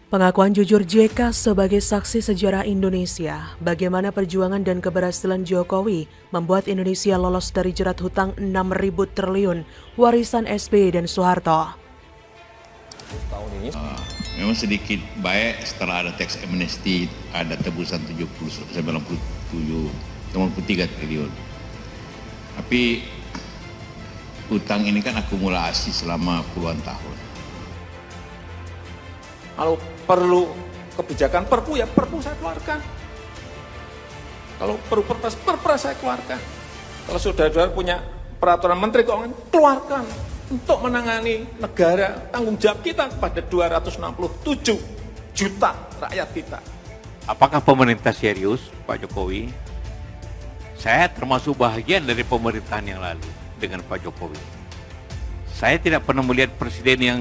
Pengakuan jujur JK sebagai saksi sejarah Indonesia, bagaimana perjuangan dan keberhasilan Jokowi membuat Indonesia lolos dari jerat hutang 6.000 triliun warisan SBY dan Soeharto. Tahun ini Memang sedikit baik setelah ada tax amnesty, ada tebusan 93 triliun. Tapi utang ini kan akumulasi selama puluhan tahun. kalau perlu kebijakan perpu ya perpu saya keluarkan. Kalau perlu perpres saya keluarkan. Kalau saudara-saudara punya peraturan menteri keuangan keluarkan untuk menangani negara, tanggung jawab kita kepada 267 juta rakyat kita. Apakah pemerintah serius, Pak Jokowi? Saya termasuk bahagian dari pemerintahan yang lalu dengan Pak Jokowi. Saya tidak pernah melihat presiden yang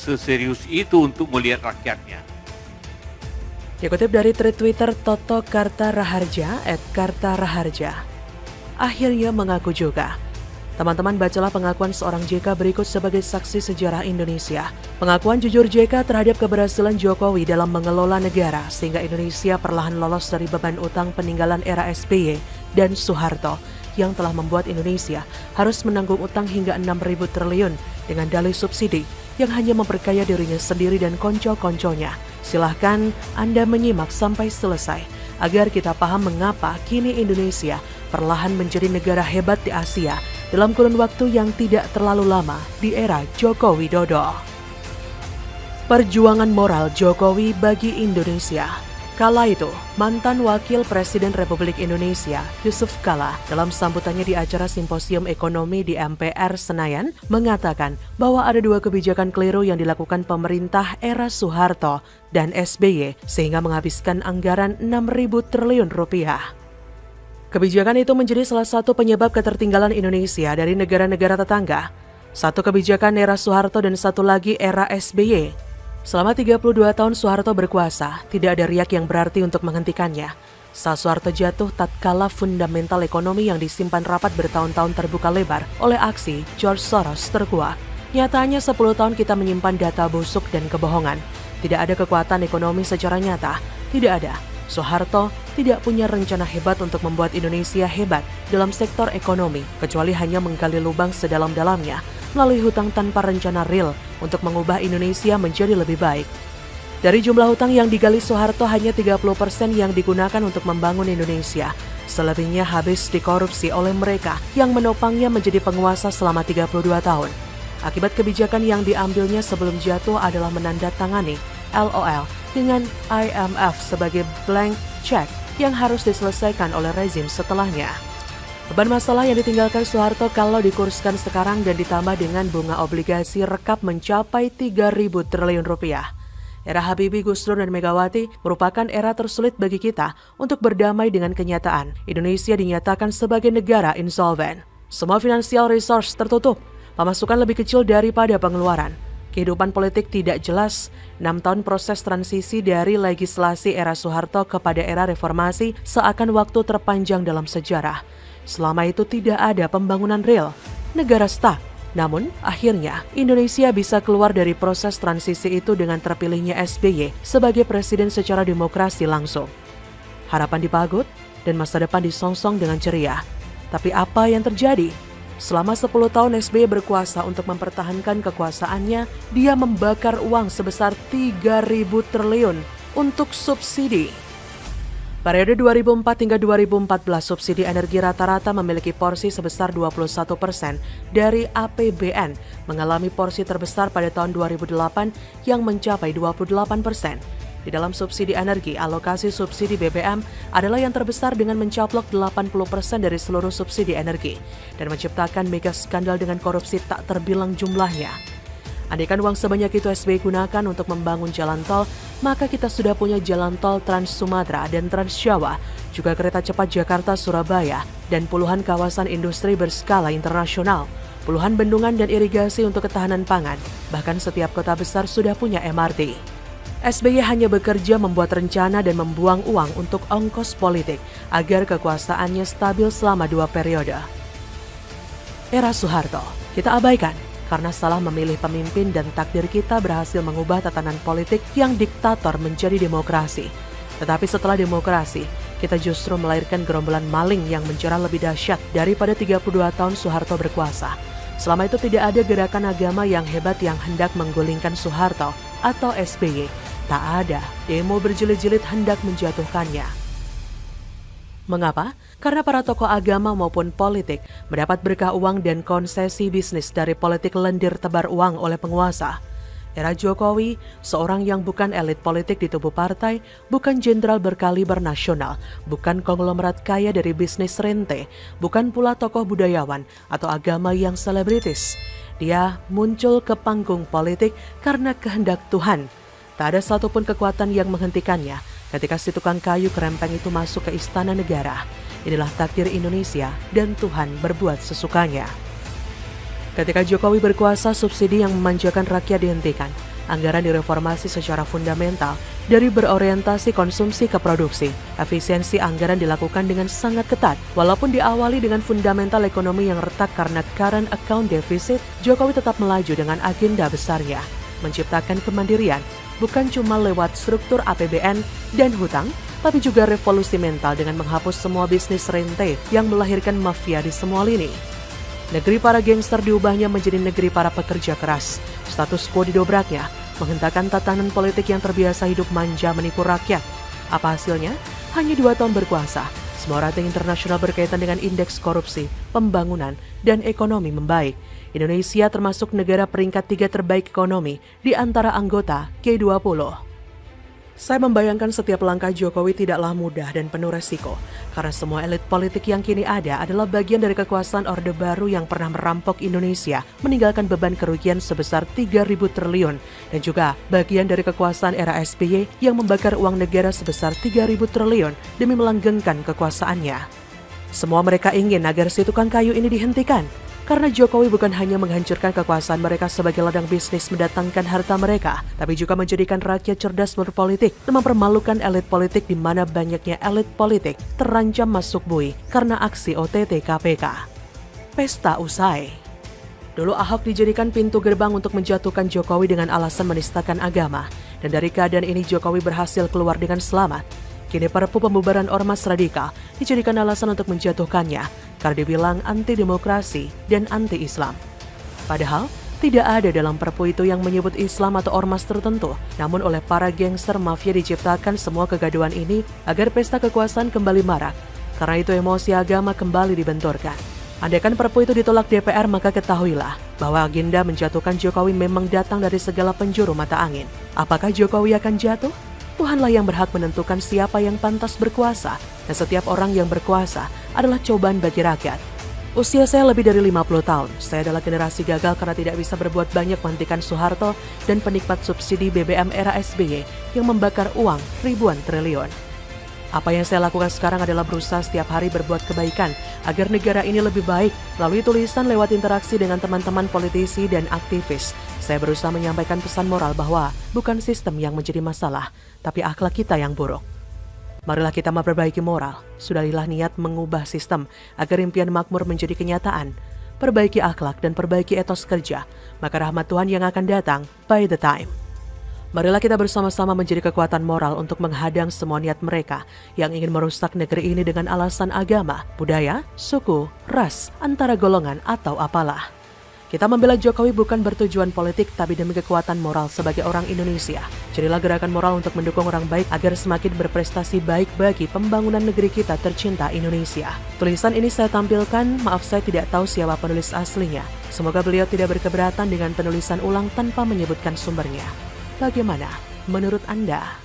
seserius itu untuk melihat rakyatnya. Dikutip dari tweet Twitter Toto Kartaraharja @Kartaraharja, akhirnya mengaku juga. Teman-teman, bacalah pengakuan seorang JK berikut sebagai saksi sejarah Indonesia. Pengakuan jujur JK terhadap keberhasilan Jokowi dalam mengelola negara sehingga Indonesia perlahan lolos dari beban utang peninggalan era SBY dan Soeharto yang telah membuat Indonesia harus menanggung utang hingga 6.000 triliun dengan dalih subsidi yang hanya memperkaya dirinya sendiri dan konco-konconya. Silahkan Anda menyimak sampai selesai agar kita paham mengapa kini Indonesia perlahan menjadi negara hebat di Asia dalam kurun waktu yang tidak terlalu lama di era Joko Widodo. Perjuangan moral Jokowi bagi Indonesia. Kala itu, mantan Wakil Presiden Republik Indonesia, Yusuf Kala, dalam sambutannya di acara Simposium Ekonomi di MPR Senayan, mengatakan bahwa ada dua kebijakan keliru yang dilakukan pemerintah era Soeharto dan SBY sehingga menghabiskan anggaran 6.000 triliun rupiah. Kebijakan itu menjadi salah satu penyebab ketertinggalan Indonesia dari negara-negara tetangga. Satu kebijakan era Soeharto dan satu lagi era SBY. Selama 32 tahun Soeharto berkuasa, tidak ada riak yang berarti untuk menghentikannya. Saat Soeharto jatuh, tatkala fundamental ekonomi yang disimpan rapat bertahun-tahun terbuka lebar oleh aksi George Soros terkuak. Nyatanya 10 tahun kita menyimpan data busuk dan kebohongan. Tidak ada kekuatan ekonomi secara nyata, tidak ada. Soeharto tidak punya rencana hebat untuk membuat Indonesia hebat dalam sektor ekonomi, kecuali hanya menggali lubang sedalam-dalamnya melalui hutang tanpa rencana real untuk mengubah Indonesia menjadi lebih baik. Dari jumlah hutang yang digali Soeharto, hanya 30% yang digunakan untuk membangun Indonesia. Selebihnya habis dikorupsi oleh mereka yang menopangnya menjadi penguasa selama 32 tahun. Akibat kebijakan yang diambilnya sebelum jatuh adalah menandatangani LOL dengan IMF sebagai blank check yang harus diselesaikan oleh rezim setelahnya. Beban masalah yang ditinggalkan Soeharto kalau dikurskan sekarang dan ditambah dengan bunga obligasi rekap mencapai 3.000 triliun rupiah. Era Habibie, Gus Dur, dan Megawati merupakan era tersulit bagi kita untuk berdamai dengan kenyataan. Indonesia dinyatakan sebagai negara insolven. Semua financial resource tertutup, pemasukan lebih kecil daripada pengeluaran. Kehidupan politik tidak jelas. 6 tahun proses transisi dari legislasi era Soeharto kepada era reformasi seakan waktu terpanjang dalam sejarah. Selama itu tidak ada pembangunan real, negara stuck. Namun, akhirnya Indonesia bisa keluar dari proses transisi itu dengan terpilihnya SBY sebagai presiden secara demokrasi langsung. Harapan dipagut dan masa depan disongsong dengan ceria. Tapi apa yang terjadi? Selama 10 tahun SBY berkuasa untuk mempertahankan kekuasaannya, dia membakar uang sebesar 3.000 triliun untuk subsidi. Periode 2004 hingga 2014, subsidi energi rata-rata memiliki porsi sebesar 21% dari APBN, mengalami porsi terbesar pada tahun 2008 yang mencapai 28%. Di dalam subsidi energi, alokasi subsidi BBM adalah yang terbesar dengan mencaplok 80% dari seluruh subsidi energi dan menciptakan mega skandal dengan korupsi tak terbilang jumlahnya. Andaikan uang sebanyak itu SBY gunakan untuk membangun jalan tol, maka kita sudah punya jalan tol Trans Sumatera dan Trans Jawa, juga kereta cepat Jakarta-Surabaya, dan puluhan kawasan industri berskala internasional, puluhan bendungan dan irigasi untuk ketahanan pangan, bahkan setiap kota besar sudah punya MRT. SBY hanya bekerja membuat rencana dan membuang uang untuk ongkos politik agar kekuasaannya stabil selama 2 periode. Era Soeharto kita abaikan karena salah memilih pemimpin dan takdir kita berhasil mengubah tatanan politik yang diktator menjadi demokrasi. Tetapi setelah demokrasi, kita justru melahirkan gerombolan maling yang menjerah lebih dahsyat daripada 32 tahun Soeharto berkuasa. Selama itu tidak ada gerakan agama yang hebat yang hendak menggulingkan Soeharto atau SBY. Tak ada demo berjilid-jilid hendak menjatuhkannya. Mengapa? Karena para tokoh agama maupun politik mendapat berkah uang dan konsesi bisnis dari politik lendir tebar uang oleh penguasa. Era Jokowi, seorang yang bukan elit politik di tubuh partai, bukan jenderal berkaliber nasional, bukan konglomerat kaya dari bisnis rente, bukan pula tokoh budayawan atau agama yang selebritis. Dia muncul ke panggung politik karena kehendak Tuhan. Tak ada satupun kekuatan yang menghentikannya ketika si tukang kayu kerempeng itu masuk ke istana negara. Inilah takdir Indonesia dan Tuhan berbuat sesukanya. Ketika Jokowi berkuasa, subsidi yang memanjakan rakyat dihentikan. Anggaran direformasi secara fundamental dari berorientasi konsumsi ke produksi. Efisiensi anggaran dilakukan dengan sangat ketat. Walaupun diawali dengan fundamental ekonomi yang retak karena current account deficit, Jokowi tetap melaju dengan agenda besarnya. Menciptakan kemandirian, bukan cuma lewat struktur APBN dan hutang, tapi juga revolusi mental dengan menghapus semua bisnis rente yang melahirkan mafia di semua lini. Negeri para gangster diubahnya menjadi negeri para pekerja keras. Status quo didobraknya, menghentakkan tatanan politik yang terbiasa hidup manja menipu rakyat. Apa hasilnya? Hanya 2 tahun berkuasa, semua rating internasional berkaitan dengan indeks korupsi, pembangunan, dan ekonomi membaik. Indonesia termasuk negara peringkat 3 terbaik ekonomi di antara anggota G20. Saya membayangkan setiap langkah Jokowi tidaklah mudah dan penuh resiko, karena semua elit politik yang kini ada adalah bagian dari kekuasaan Orde Baru yang pernah merampok Indonesia, meninggalkan beban kerugian sebesar 3.000 triliun, dan juga bagian dari kekuasaan era SBY yang membakar uang negara sebesar 3.000 triliun demi melanggengkan kekuasaannya. Semua mereka ingin agar si tukang kayu ini dihentikan, karena Jokowi bukan hanya menghancurkan kekuasaan mereka sebagai ladang bisnis mendatangkan harta mereka, tapi juga menjadikan rakyat cerdas berpolitik dan mempermalukan elit politik di mana banyaknya elit politik terancam masuk bui karena aksi OTT KPK. Pesta usai. Dulu Ahok dijadikan pintu gerbang untuk menjatuhkan Jokowi dengan alasan menistakan agama, dan dari keadaan ini Jokowi berhasil keluar dengan selamat. Kini Perpu pembubaran ormas radikal dijadikan alasan untuk menjatuhkannya karena dibilang anti-demokrasi dan anti-Islam. Padahal, tidak ada dalam Perpu itu yang menyebut Islam atau ormas tertentu. Namun oleh para gangster mafia diciptakan semua kegaduhan ini agar pesta kekuasaan kembali marak. Karena itu emosi agama kembali dibenturkan. Andaikan Perpu itu ditolak DPR, maka ketahuilah bahwa agenda menjatuhkan Jokowi memang datang dari segala penjuru mata angin. Apakah Jokowi akan jatuh? Tuhanlah yang berhak menentukan siapa yang pantas berkuasa, dan setiap orang yang berkuasa adalah cobaan bagi rakyat. Usia saya lebih dari 50 tahun. Saya adalah generasi gagal karena tidak bisa berbuat banyak menghentikan Soeharto dan penikmat subsidi BBM era SBY yang membakar uang ribuan triliun. Apa yang saya lakukan sekarang adalah berusaha setiap hari berbuat kebaikan agar negara ini lebih baik melalui tulisan lewat interaksi dengan teman-teman politisi dan aktivis. Saya berusaha menyampaikan pesan moral bahwa bukan sistem yang menjadi masalah, tapi akhlak kita yang buruk. Marilah kita memperbaiki moral, sudahilah niat mengubah sistem agar impian makmur menjadi kenyataan. Perbaiki akhlak dan perbaiki etos kerja, maka rahmat Tuhan yang akan datang by the time. Marilah kita bersama-sama menjadi kekuatan moral untuk menghadang semua niat mereka yang ingin merusak negeri ini dengan alasan agama, budaya, suku, ras, antara golongan atau apalah. Kita membela Jokowi bukan bertujuan politik tapi demi kekuatan moral sebagai orang Indonesia. Jadilah gerakan moral untuk mendukung orang baik agar semakin berprestasi baik bagi pembangunan negeri kita tercinta Indonesia. Tulisan ini saya tampilkan, maaf saya tidak tahu siapa penulis aslinya. Semoga beliau tidak berkeberatan dengan penulisan ulang tanpa menyebutkan sumbernya. Bagaimana menurut Anda?